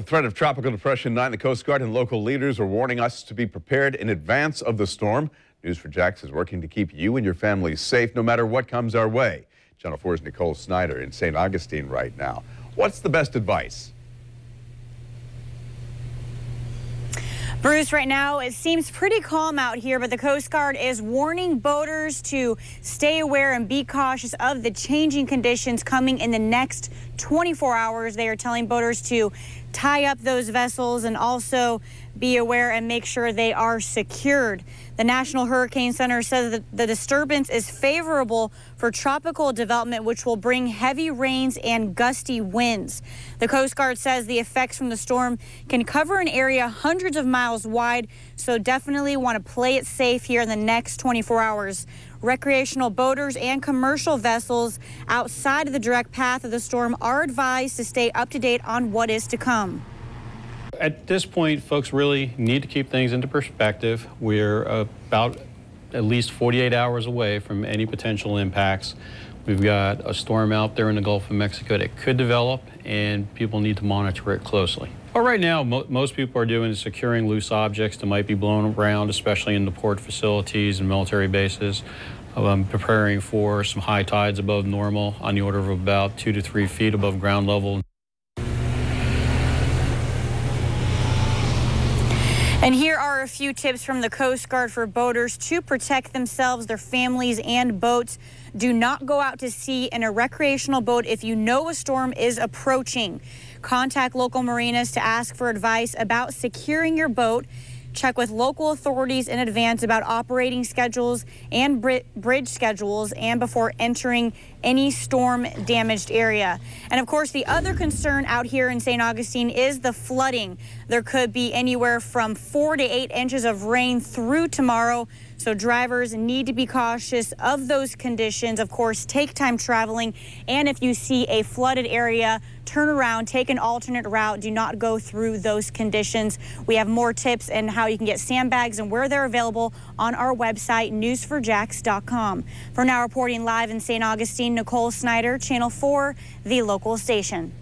threat of Tropical Depression 9, the Coast Guard and local leaders are warning us to be prepared in advance of the storm. News4JAX is working to keep you and your family safe no matter what comes our way. Channel 4's Nicole Snyder in St. Augustine right now. What's the best advice? Bruce, right now it seems pretty calm out here, but the Coast Guard is warning boaters to stay aware and be cautious of the changing conditions coming in the next 24 hours. They are telling boaters to tie up those vessels and also be aware and make sure they are secured. The National Hurricane Center says that the disturbance is favorable for tropical development, which will bring heavy rains and gusty winds. The Coast Guard says the effects from the storm can cover an area hundreds of miles wide, so definitely want to play it safe here in the next 24 hours. Recreational boaters and commercial vessels outside of the direct path of the storm are advised to stay up to date on what is to come. At this point, folks really need to keep things into perspective. We're about at least 48 hours away from any potential impacts. We've got a storm out there in the Gulf of Mexico that could develop, and people need to monitor it closely. But right now, most people are doing is securing loose objects that might be blown around, especially in the port facilities and military bases. Preparing for some high tides above normal on the order of about 2 to 3 feet above ground level. And here are a few tips from the Coast Guard for boaters to protect themselves, their families, and boats. Do not go out to sea in a recreational boat if you know a storm is approaching. Contact local marinas to ask for advice about securing your boat. Check with local authorities in advance about operating schedules and bridge schedules and before entering any storm damaged area. And of course, the other concern out here in St. Augustine is the flooding. There could be anywhere from 4 to 8 inches of rain through tomorrow. So drivers need to be cautious of those conditions. Of course, take time traveling. And if you see a flooded area, turn around, take an alternate route. Do not go through those conditions. We have more tips and how you can get sandbags and where they're available on our website, news4jax.com. For now, reporting live in St. Augustine, Nicole Snyder, Channel 4, the local station.